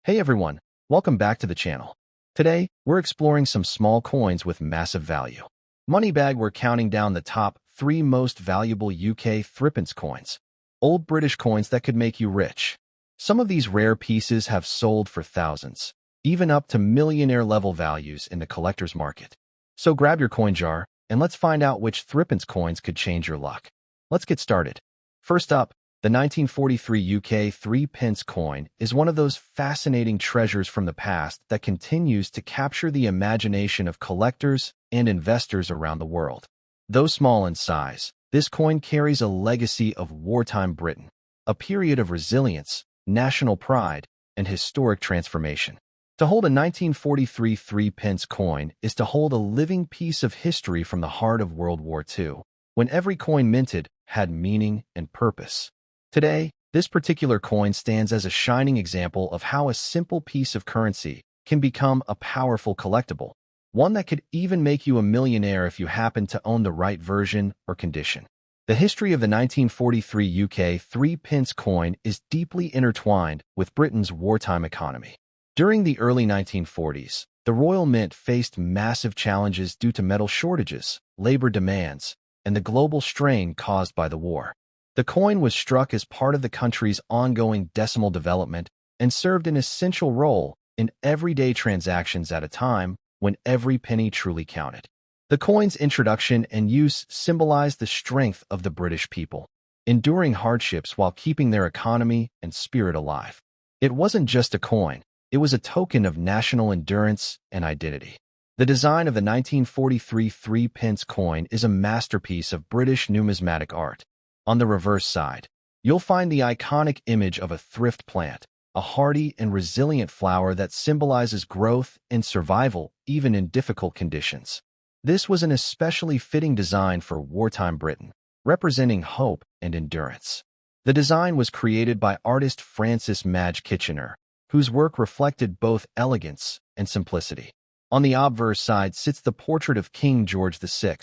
Hey everyone, welcome back to the channel. Today, we're exploring some small coins with massive value. Moneybag, we're counting down the top 3 most valuable UK threepence coins. Old British coins that could make you rich. Some of these rare pieces have sold for thousands, even up to millionaire-level values in the collector's market. So grab your coin jar, and let's find out which threepence coins could change your luck. Let's get started. First up, the 1943 UK 3-pence coin is one of those fascinating treasures from the past that continues to capture the imagination of collectors and investors around the world. Though small in size, this coin carries a legacy of wartime Britain, a period of resilience, national pride, and historic transformation. To hold a 1943 3-pence coin is to hold a living piece of history from the heart of World War II, when every coin minted had meaning and purpose. Today, this particular coin stands as a shining example of how a simple piece of currency can become a powerful collectible, one that could even make you a millionaire if you happen to own the right version or condition. The history of the 1943 UK 3-pence coin is deeply intertwined with Britain's wartime economy. During the early 1940s, the Royal Mint faced massive challenges due to metal shortages, labor demands, and the global strain caused by the war. The coin was struck as part of the country's ongoing decimal development and served an essential role in everyday transactions at a time when every penny truly counted. The coin's introduction and use symbolized the strength of the British people, enduring hardships while keeping their economy and spirit alive. It wasn't just a coin, it was a token of national endurance and identity. The design of the 1943 3-pence coin is a masterpiece of British numismatic art. On the reverse side, you'll find the iconic image of a thrift plant, a hardy and resilient flower that symbolizes growth and survival even in difficult conditions. This was an especially fitting design for wartime Britain, representing hope and endurance. The design was created by artist Francis Madge Kitchener, whose work reflected both elegance and simplicity. On the obverse side sits the portrait of King George VI,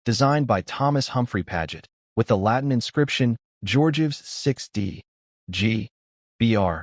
designed by Thomas Humphrey Paget, with the Latin inscription Georgievs 6d. G. Br.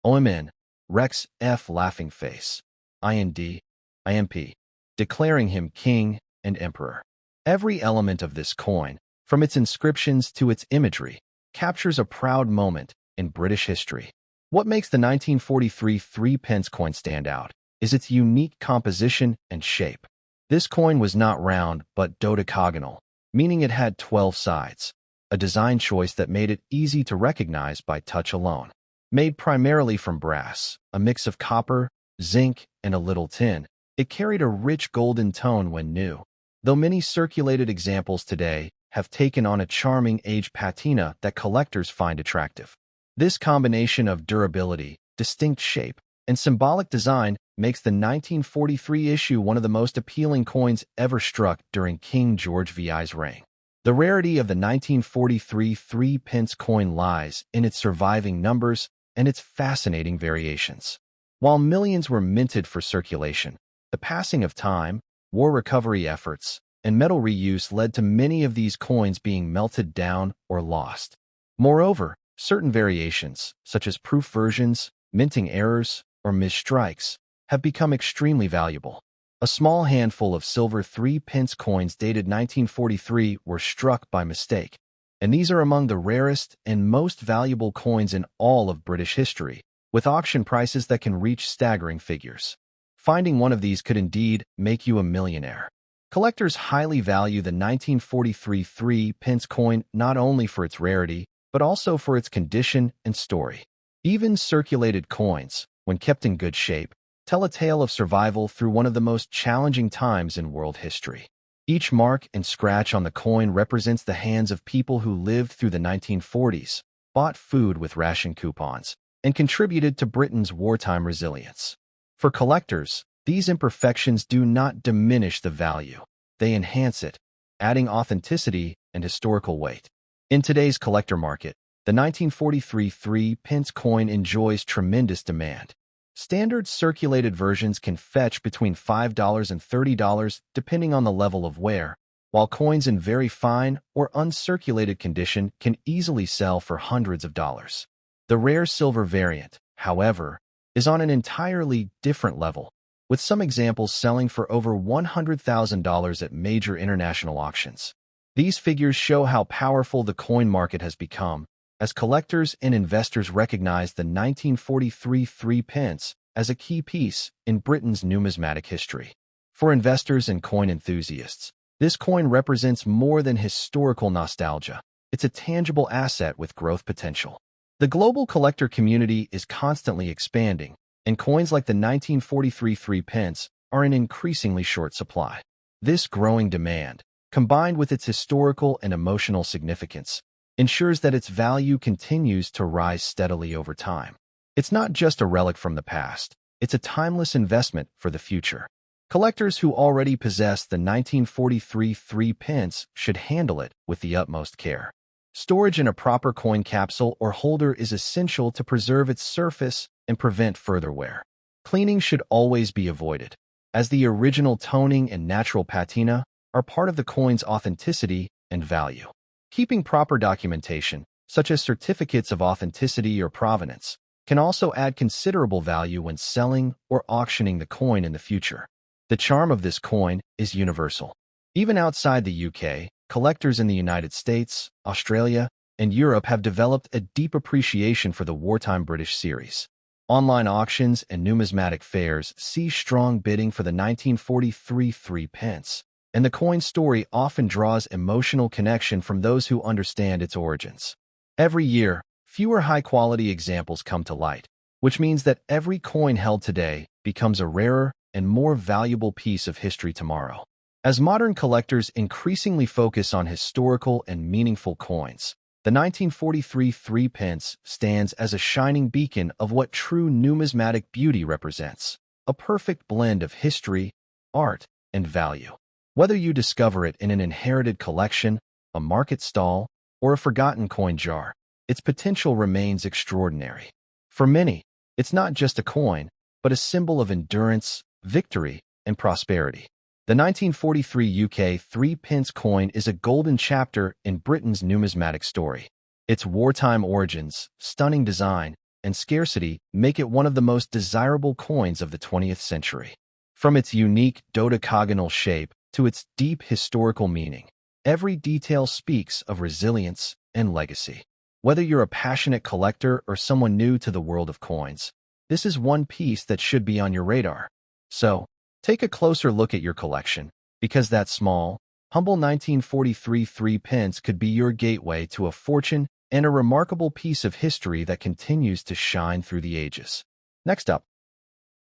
OMN. Rex F. Laughing Face. IND. IMP. Declaring him king and emperor. Every element of this coin, from its inscriptions to its imagery, captures a proud moment in British history. What makes the 1943 3-pence coin stand out is its unique composition and shape. This coin was not round but dodecagonal, meaning it had 12 sides, a design choice that made it easy to recognize by touch alone. Made primarily from brass, a mix of copper, zinc, and a little tin, it carried a rich golden tone when new, though many circulated examples today have taken on a charming age patina that collectors find attractive. This combination of durability, distinct shape, and symbolic design makes the 1943 issue one of the most appealing coins ever struck during King George VI's reign. The rarity of the 1943 3-pence coin lies in its surviving numbers and its fascinating variations. While millions were minted for circulation, the passing of time, war recovery efforts, and metal reuse led to many of these coins being melted down or lost. Moreover, certain variations, such as proof versions, minting errors, or misstrikes, have become extremely valuable. A small handful of silver 3-pence coins dated 1943 were struck by mistake, and these are among the rarest and most valuable coins in all of British history, with auction prices that can reach staggering figures. Finding one of these could indeed make you a millionaire. Collectors highly value the 1943 3-pence coin not only for its rarity, but also for its condition and story. Even circulated coins, when kept in good shape, tell a tale of survival through one of the most challenging times in world history. Each mark and scratch on the coin represents the hands of people who lived through the 1940s, bought food with ration coupons, and contributed to Britain's wartime resilience. For collectors, these imperfections do not diminish the value. They enhance it, adding authenticity and historical weight. In today's collector market, the 1943 3-pence coin enjoys tremendous demand. Standard circulated versions can fetch between $5 and $30 depending on the level of wear, while coins in very fine or uncirculated condition can easily sell for hundreds of dollars. The rare silver variant, however, is on an entirely different level, with some examples selling for over $100,000 at major international auctions. These figures show how powerful the coin market has become, as collectors and investors recognize the 1943 3p as a key piece in Britain's numismatic history. For investors and coin enthusiasts, this coin represents more than historical nostalgia. It's a tangible asset with growth potential. The global collector community is constantly expanding, and coins like the 1943 3p are in increasingly short supply. This growing demand, combined with its historical and emotional significance, ensures that its value continues to rise steadily over time. It's not just a relic from the past, it's a timeless investment for the future. Collectors who already possess the 1943 3p should handle it with the utmost care. Storage in a proper coin capsule or holder is essential to preserve its surface and prevent further wear. Cleaning should always be avoided, as the original toning and natural patina are part of the coin's authenticity and value. Keeping proper documentation, such as certificates of authenticity or provenance, can also add considerable value when selling or auctioning the coin in the future. The charm of this coin is universal. Even outside the UK, collectors in the United States, Australia, and Europe have developed a deep appreciation for the wartime British series. Online auctions and numismatic fairs see strong bidding for the 1943 3p, and the coin's story often draws emotional connection from those who understand its origins. Every year, fewer high-quality examples come to light, which means that every coin held today becomes a rarer and more valuable piece of history tomorrow. As modern collectors increasingly focus on historical and meaningful coins, the 1943 3p stands as a shining beacon of what true numismatic beauty represents, a perfect blend of history, art, and value. Whether you discover it in an inherited collection, a market stall, or a forgotten coin jar, its potential remains extraordinary. For many, it's not just a coin, but a symbol of endurance, victory, and prosperity. The 1943 UK 3p coin is a golden chapter in Britain's numismatic story. Its wartime origins, stunning design, and scarcity make it one of the most desirable coins of the 20th century. From its unique dodecagonal shape to its deep historical meaning, every detail speaks of resilience and legacy. Whether you're a passionate collector or someone new to the world of coins, this is one piece that should be on your radar. So, take a closer look at your collection, because that small, humble 1943 3p could be your gateway to a fortune and a remarkable piece of history that continues to shine through the ages. Next up,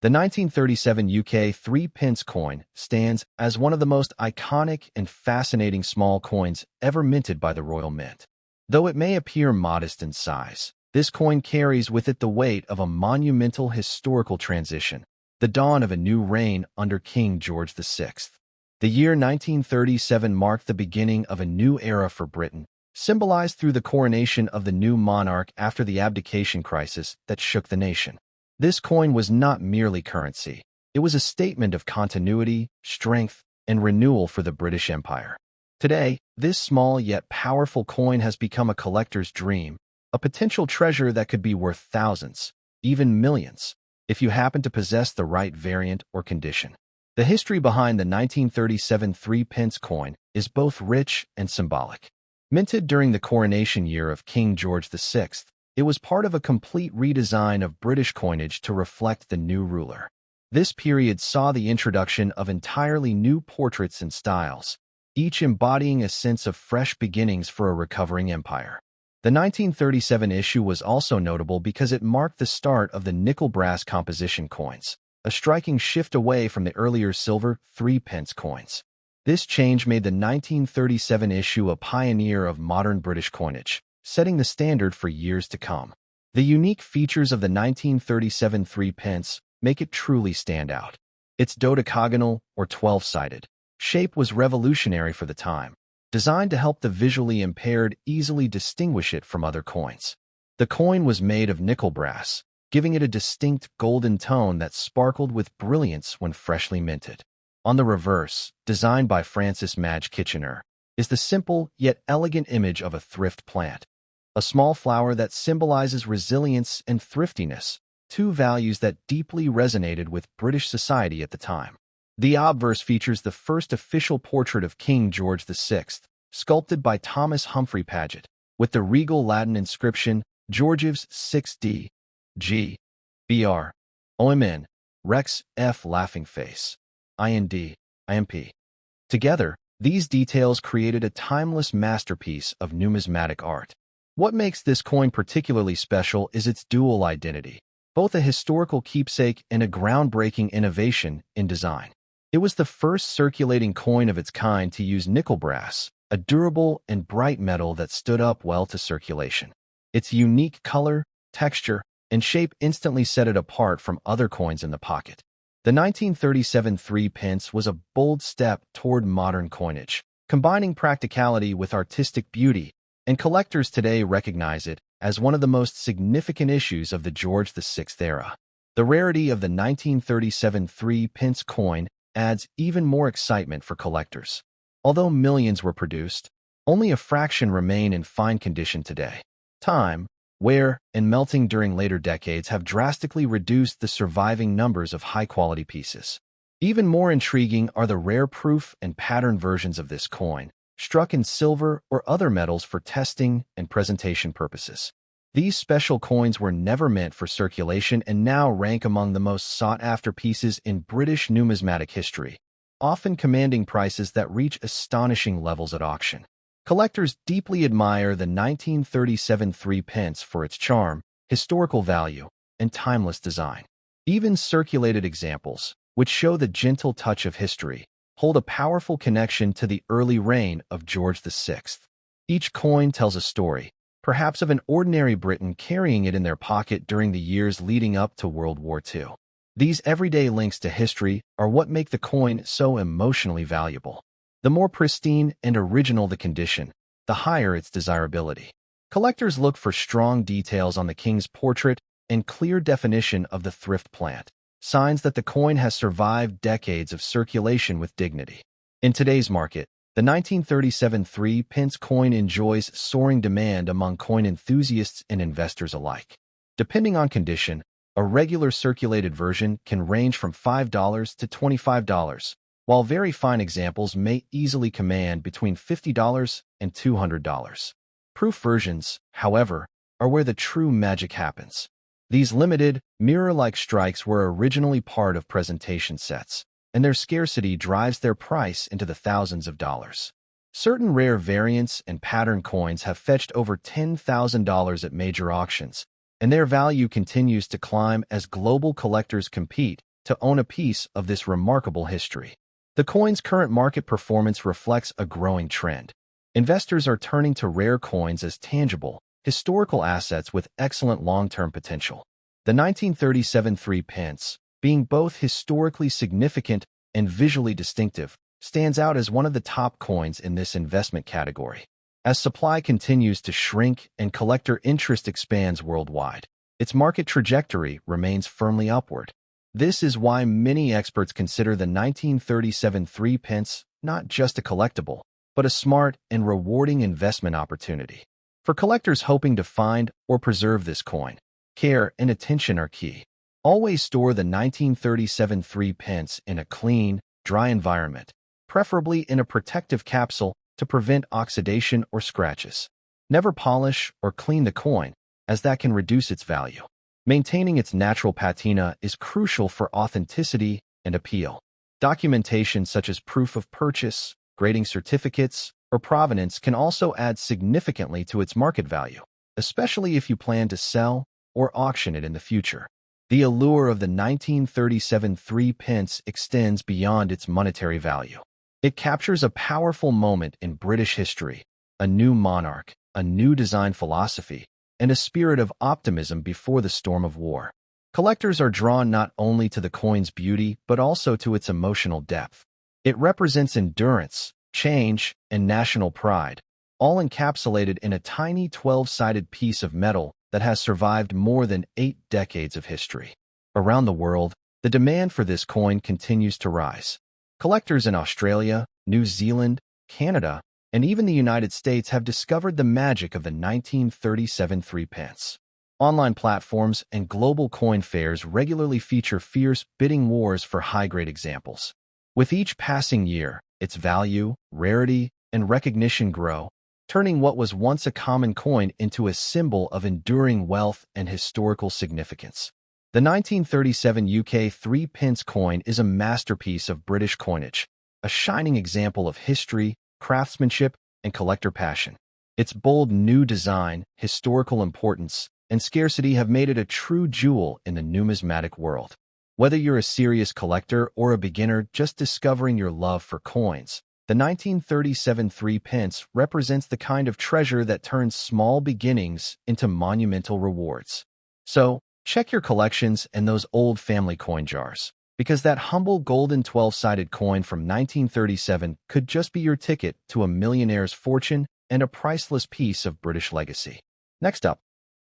the 1937 UK 3p coin stands as one of the most iconic and fascinating small coins ever minted by the Royal Mint. Though it may appear modest in size, this coin carries with it the weight of a monumental historical transition, the dawn of a new reign under King George VI. The year 1937 marked the beginning of a new era for Britain, symbolized through the coronation of the new monarch after the abdication crisis that shook the nation. This coin was not merely currency. It was a statement of continuity, strength, and renewal for the British Empire. Today, this small yet powerful coin has become a collector's dream, a potential treasure that could be worth thousands, even millions, if you happen to possess the right variant or condition. The history behind the 1937 3p coin is both rich and symbolic. Minted during the coronation year of King George VI, it was part of a complete redesign of British coinage to reflect the new ruler. This period saw the introduction of entirely new portraits and styles, each embodying a sense of fresh beginnings for a recovering empire. The 1937 issue was also notable because it marked the start of the nickel-brass composition coins, a striking shift away from the earlier silver 3p coins. This change made the 1937 issue a pioneer of modern British coinage, setting the standard for years to come. The unique features of the 1937 3p make it truly stand out. Its dodecagonal, or 12-sided, shape was revolutionary for the time, designed to help the visually impaired easily distinguish it from other coins. The coin was made of nickel brass, giving it a distinct golden tone that sparkled with brilliance when freshly minted. On the reverse, designed by Francis Madge Kitchener, is the simple yet elegant image of a thrift plant, a small flower that symbolizes resilience and thriftiness, two values that deeply resonated with British society at the time. The obverse features the first official portrait of King George VI, sculpted by Thomas Humphrey Paget, with the regal Latin inscription Georgives 6d. G. Br. OMN. Rex F. Laughing Face. IND. IMP. Together, these details created a timeless masterpiece of numismatic art. What makes this coin particularly special is its dual identity, both a historical keepsake and a groundbreaking innovation in design. It was the first circulating coin of its kind to use nickel brass, a durable and bright metal that stood up well to circulation. Its unique color, texture, and shape instantly set it apart from other coins in the pocket. The 1937 3p was a bold step toward modern coinage, combining practicality with artistic beauty, and collectors today recognize it as one of the most significant issues of the George VI era. The rarity of the 1937 3p coin adds even more excitement for collectors. Although millions were produced, only a fraction remain in fine condition today. Time, wear, and melting during later decades have drastically reduced the surviving numbers of high-quality pieces. Even more intriguing are the rare proof and pattern versions of this coin, struck in silver or other metals for testing and presentation purposes. These special coins were never meant for circulation and now rank among the most sought-after pieces in British numismatic history, often commanding prices that reach astonishing levels at auction. Collectors deeply admire the 1937 3p for its charm, historical value, and timeless design. Even circulated examples, which show the gentle touch of history, hold a powerful connection to the early reign of George VI. Each coin tells a story, perhaps of an ordinary Briton carrying it in their pocket during the years leading up to World War II. These everyday links to history are what make the coin so emotionally valuable. The more pristine and original the condition, the higher its desirability. Collectors look for strong details on the king's portrait and clear definition of the thrift plant, signs that the coin has survived decades of circulation with dignity. In today's market, the 1937 3p coin enjoys soaring demand among coin enthusiasts and investors alike. Depending on condition, a regular circulated version can range from $5 to $25, while very fine examples may easily command between $50 and $200. Proof versions, however, are where the true magic happens. These limited, mirror-like strikes were originally part of presentation sets, and their scarcity drives their price into the thousands of dollars. Certain rare variants and pattern coins have fetched over $10,000 at major auctions, and their value continues to climb as global collectors compete to own a piece of this remarkable history. The coin's current market performance reflects a growing trend. Investors are turning to rare coins as tangible, historical assets with excellent long-term potential. The 1937 3p, being both historically significant and visually distinctive, stands out as one of the top coins in this investment category. As supply continues to shrink and collector interest expands worldwide, its market trajectory remains firmly upward. This is why many experts consider the 1937 3p not just a collectible, but a smart and rewarding investment opportunity. For collectors hoping to find or preserve this coin, care and attention are key. Always store the 1937 3p in a clean, dry environment, preferably in a protective capsule to prevent oxidation or scratches. Never polish or clean the coin, as that can reduce its value. Maintaining its natural patina is crucial for authenticity and appeal. Documentation such as proof of purchase, grading certificates, or provenance can also add significantly to its market value, especially if you plan to sell or auction it in the future. The allure of the 1937 3p extends beyond its monetary value. It captures a powerful moment in British history, a new monarch, a new design philosophy, and a spirit of optimism before the storm of war. Collectors are drawn not only to the coin's beauty, but also to its emotional depth. It represents endurance, change, and national pride, all encapsulated in a tiny 12-sided piece of metal that has survived more than 8 decades of history. Around the world, the demand for this coin continues to rise. Collectors in Australia, New Zealand, Canada, and even the United States have discovered the magic of the 1937 3p. Online platforms and global coin fairs regularly feature fierce bidding wars for high-grade examples. With each passing year, its value, rarity, and recognition grow, turning what was once a common coin into a symbol of enduring wealth and historical significance. The 1937 UK 3-pence coin is a masterpiece of British coinage, a shining example of history, craftsmanship, and collector passion. Its bold new design, historical importance, and scarcity have made it a true jewel in the numismatic world. Whether you're a serious collector or a beginner just discovering your love for coins, the 1937 3-pence represents the kind of treasure that turns small beginnings into monumental rewards. So, check your collections and those old family coin jars, because that humble golden 12-sided coin from 1937 could just be your ticket to a millionaire's fortune and a priceless piece of British legacy. Next up,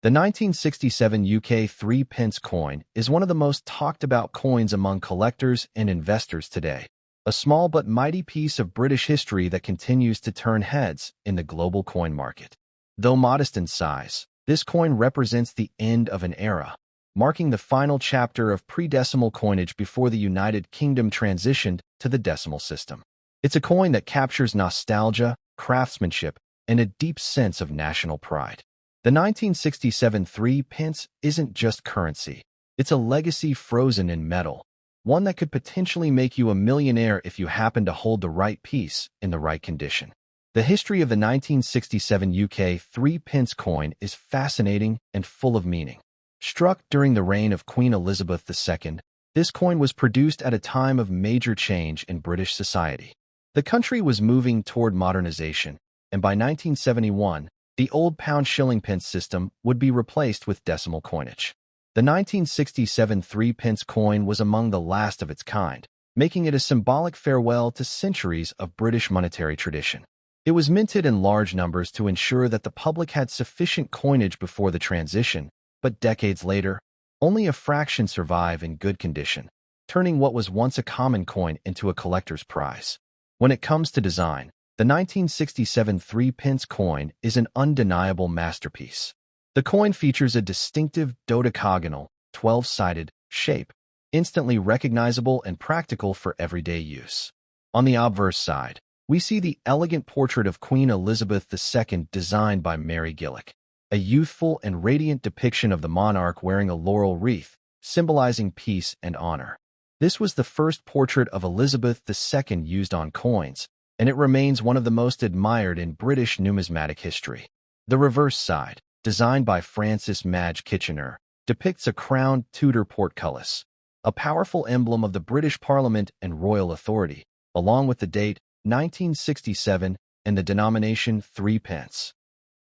the 1967 UK 3-pence coin is one of the most talked about coins among collectors and investors today. A small but mighty piece of British history that continues to turn heads in the global coin market. Though modest in size, this coin represents the end of an era, marking the final chapter of pre-decimal coinage before the United Kingdom transitioned to the decimal system. It's a coin that captures nostalgia, craftsmanship, and a deep sense of national pride. The 1967 3-pence isn't just currency. It's a legacy frozen in metal, one that could potentially make you a millionaire if you happen to hold the right piece in the right condition. The history of the 1967 UK 3-pence coin is fascinating and full of meaning. Struck during the reign of Queen Elizabeth II, this coin was produced at a time of major change in British society. The country was moving toward modernization, and by 1971, the old pound-shilling-pence system would be replaced with decimal coinage. The 1967 3-pence coin was among the last of its kind, making it a symbolic farewell to centuries of British monetary tradition. It was minted in large numbers to ensure that the public had sufficient coinage before the transition, but decades later, only a fraction survive in good condition, turning what was once a common coin into a collector's prize. When it comes to design, the 1967 3-pence coin is an undeniable masterpiece. The coin features a distinctive dodecagonal, 12-sided shape, instantly recognizable and practical for everyday use. On the obverse side, we see the elegant portrait of Queen Elizabeth II designed by Mary Gillick, a youthful and radiant depiction of the monarch wearing a laurel wreath, symbolizing peace and honor. This was the first portrait of Elizabeth II used on coins, and it remains one of the most admired in British numismatic history. The reverse side, designed by Francis Madge Kitchener, depicts a crowned Tudor portcullis, a powerful emblem of the British Parliament and royal authority, along with the date 1967 and the denomination 3-pence.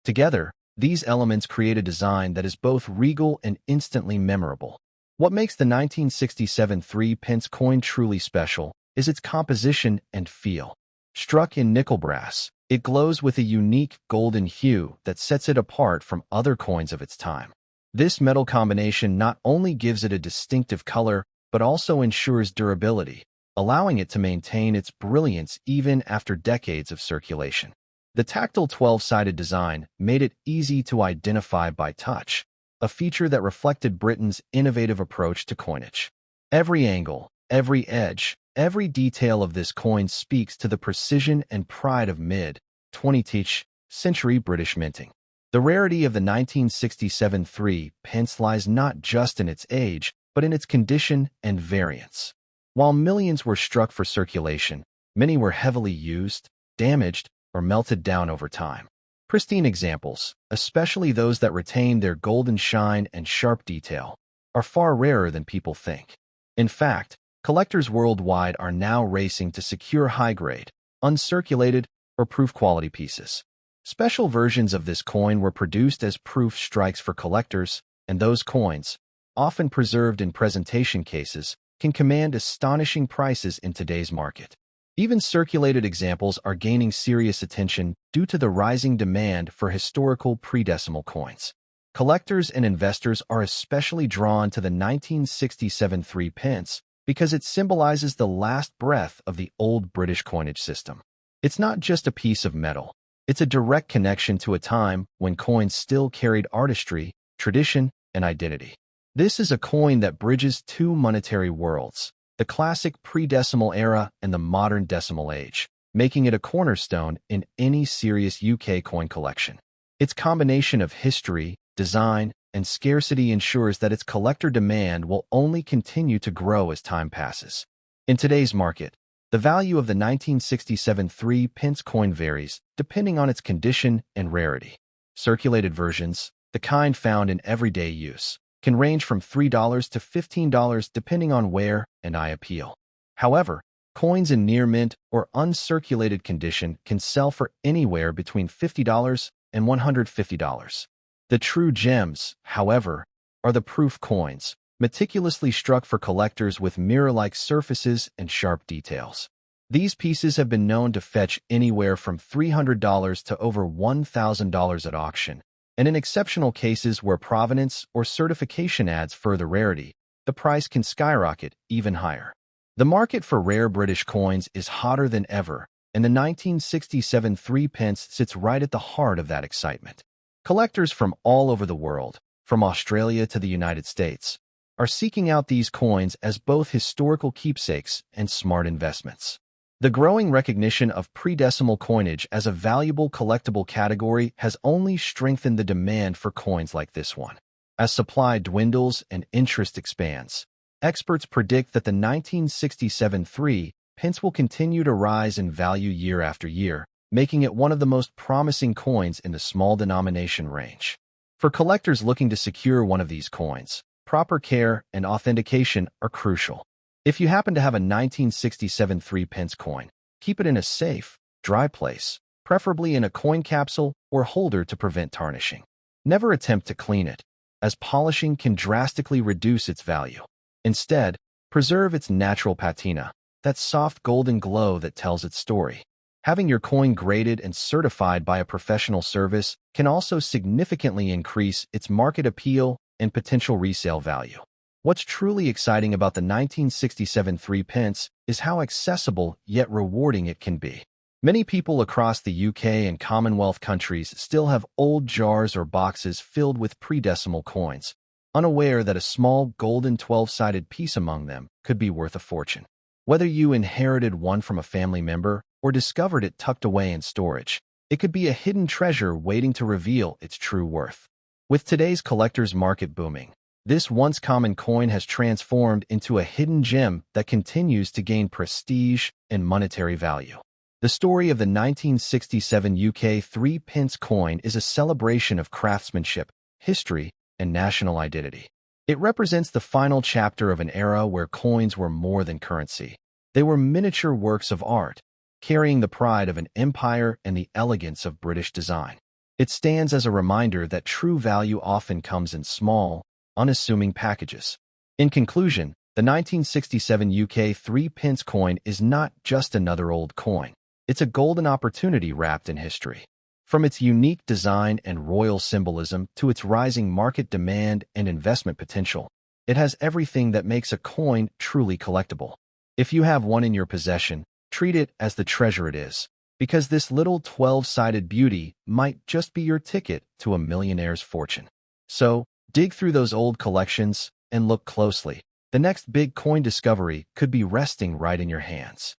Together, these elements create a design that is both regal and instantly memorable. What makes the 1967 3-pence coin truly special is its composition and feel. Struck in nickel brass, it glows with a unique golden hue that sets it apart from other coins of its time. This metal combination not only gives it a distinctive color, but also ensures durability, allowing it to maintain its brilliance even after decades of circulation. The tactile 12-sided design made it easy to identify by touch, a feature that reflected Britain's innovative approach to coinage. Every angle, every edge, every detail of this coin speaks to the precision and pride of mid-20th century British minting. The rarity of the 1967 3-pence lies not just in its age, but in its condition and variance. While millions were struck for circulation, many were heavily used, damaged, or melted down over time. Pristine examples, especially those that retain their golden shine and sharp detail, are far rarer than people think. In fact, collectors worldwide are now racing to secure high-grade, uncirculated, or proof-quality pieces. Special versions of this coin were produced as proof strikes for collectors, and those coins, often preserved in presentation cases, can command astonishing prices in today's market. Even circulated examples are gaining serious attention due to the rising demand for historical pre-decimal coins. Collectors and investors are especially drawn to the 1967 3-pence because it symbolizes the last breath of the old British coinage system. It's not just a piece of metal. It's a direct connection to a time when coins still carried artistry, tradition, and identity. This is a coin that bridges two monetary worlds, the classic pre-decimal era and the modern decimal age, making it a cornerstone in any serious UK coin collection. Its combination of history, design, and scarcity ensures that its collector demand will only continue to grow as time passes. In today's market, the value of the 1967 3-pence coin varies depending on its condition and rarity. Circulated versions, the kind found in everyday use, can range from $3 to $15 depending on wear and eye appeal. However, coins in near mint or uncirculated condition can sell for anywhere between $50 and $150. The true gems, however, are the proof coins, meticulously struck for collectors with mirror-like surfaces and sharp details. These pieces have been known to fetch anywhere from $300 to over $1,000 at auction, and in exceptional cases where provenance or certification adds further rarity, the price can skyrocket even higher. The market for rare British coins is hotter than ever, and the 1967 3-pence sits right at the heart of that excitement. Collectors from all over the world, from Australia to the United States, are seeking out these coins as both historical keepsakes and smart investments. The growing recognition of pre-decimal coinage as a valuable collectible category has only strengthened the demand for coins like this one. As supply dwindles and interest expands, experts predict that the 1967 3-pence will continue to rise in value year after year, making it one of the most promising coins in the small denomination range. For collectors looking to secure one of these coins, proper care and authentication are crucial. If you happen to have a 1967 3-pence coin, keep it in a safe, dry place, preferably in a coin capsule or holder to prevent tarnishing. Never attempt to clean it, as polishing can drastically reduce its value. Instead, preserve its natural patina, that soft golden glow that tells its story. Having your coin graded and certified by a professional service can also significantly increase its market appeal and potential resale value. What's truly exciting about the 1967 3-pence is how accessible yet rewarding it can be. Many people across the UK and Commonwealth countries still have old jars or boxes filled with pre-decimal coins, unaware that a small golden 12-sided piece among them could be worth a fortune. Whether you inherited one from a family member or discovered it tucked away in storage, it could be a hidden treasure waiting to reveal its true worth. With today's collector's market booming, this once common coin has transformed into a hidden gem that continues to gain prestige and monetary value. The story of the 1967 UK 3-pence coin is a celebration of craftsmanship, history, and national identity. It represents the final chapter of an era where coins were more than currency. They were miniature works of art, carrying the pride of an empire and the elegance of British design. It stands as a reminder that true value often comes in small, unassuming packages. In conclusion, the 1967 UK 3-pence coin is not just another old coin. It's a golden opportunity wrapped in history. From its unique design and royal symbolism to its rising market demand and investment potential, it has everything that makes a coin truly collectible. If you have one in your possession, treat it as the treasure it is, because this little 12-sided beauty might just be your ticket to a millionaire's fortune. So, dig through those old collections and look closely. The next big coin discovery could be resting right in your hands.